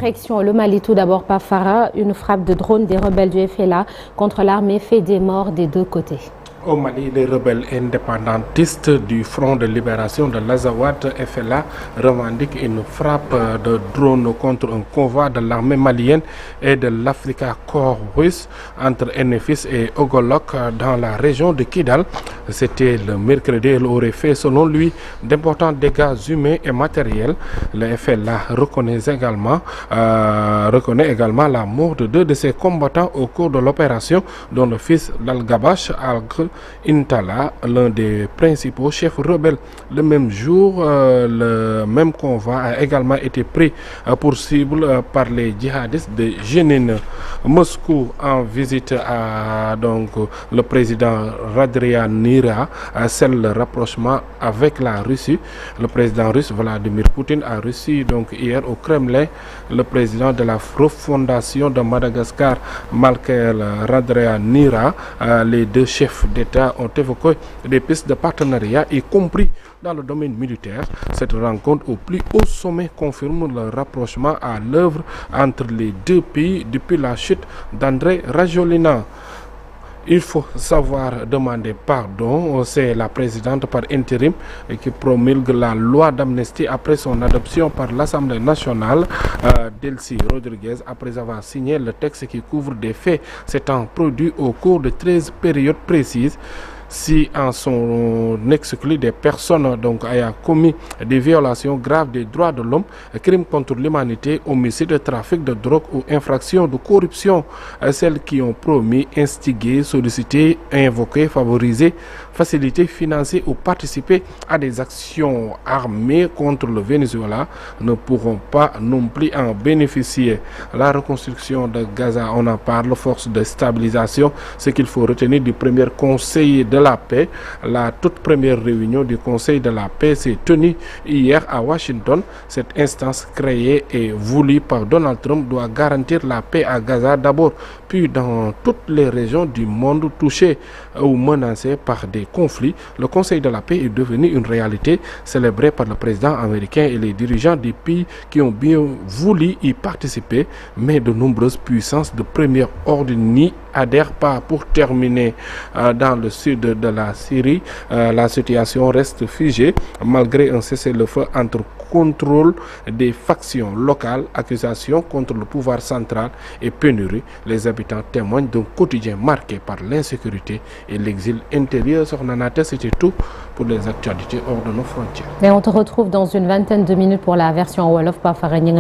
Direction le Mali tout d'abord par Farah, une frappe de drone des rebelles du FLA contre l'armée fait des morts des deux côtés. Au Mali, les rebelles indépendantistes du Front de libération de l'Azawad FLA revendiquent une frappe de drone contre un convoi de l'armée malienne et de l'Africa Corps russe entre Ennefis et Ogolok dans la région de Kidal. C'était le mercredi. Elle aurait fait, selon lui, d'importants dégâts humains et matériels. Le FLA reconnaît également la mort de 2 de ses combattants au cours de l'opération, dont le fils d'Al-Gabash, Intala, l'un des principaux chefs rebelles. Le même jour, le même convoi a également été pris pour cible par les djihadistes de Jenin. Moscou en visite à le président Radrian Nira scelle le rapprochement avec la Russie. Le président russe Vladimir Poutine a reçu hier au Kremlin le président de la refondation de Madagascar, Malkel Radrian Nira. Les deux chefs d'État ont évoqué des pistes de partenariat, y compris dans le domaine militaire. Cette rencontre au plus haut sommet confirme le rapprochement à l'œuvre entre les deux pays depuis la chute d'André Rajolina. Il faut savoir demander pardon. C'est la présidente par intérim qui promulgue la loi d'amnistie après son adoption par l'Assemblée nationale. Delcy Rodriguez, après avoir signé le texte qui couvre des faits s'étant produits au cours de 13 périodes précises. Si en sont exclus des personnes ayant commis des violations graves des droits de l'homme, crimes contre l'humanité, homicide, trafic de drogue ou infractions de corruption, celles qui ont promis, instigé, sollicité, invoqué, favorisé, facilité, financé ou participé à des actions armées contre le Venezuela ne pourront pas non plus en bénéficier. La reconstruction de Gaza, on en parle, force de stabilisation, ce qu'il faut retenir du premier conseil de la paix. La toute première réunion du Conseil de la paix s'est tenue hier à Washington. Cette instance créée et voulue par Donald Trump doit garantir la paix à Gaza d'abord, puis dans toutes les régions du monde touchées ou menacées par des conflits. Le Conseil de la paix est devenu une réalité célébrée par le président américain et les dirigeants des pays qui ont bien voulu y participer, mais de nombreuses puissances de premier ordre n'y adhèrent pas. Pour terminer, dans le sud de la Syrie, la situation reste figée malgré un cessez-le-feu entre contrôle des factions locales, accusations contre le pouvoir central et pénurie. Les habitants témoignent d'un quotidien marqué par l'insécurité et l'exil intérieur. Sur Nanaté, c'était tout pour les actualités hors de nos frontières. Et on te retrouve dans une vingtaine de minutes pour la version Wolof.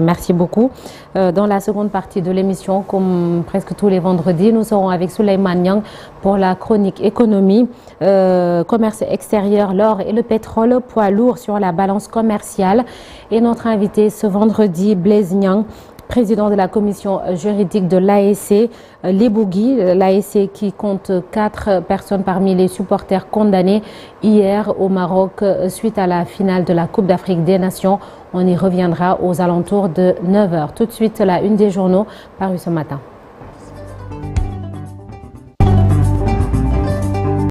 Merci beaucoup. Dans la seconde partie de l'émission, comme presque tous les vendredis, nous serons avec Souleymane Niang pour la chronique économie, commerce extérieur, l'or et le pétrole, poids lourd sur la balance commerciale. Et notre invité ce vendredi, Blaise Niang, président de la commission juridique de l'ASC Lebougui, l'ASC qui compte 4 personnes parmi les supporters condamnés hier au Maroc suite à la finale de la Coupe d'Afrique des Nations. On y reviendra aux alentours de 9h. Tout de suite, la une des journaux parue ce matin.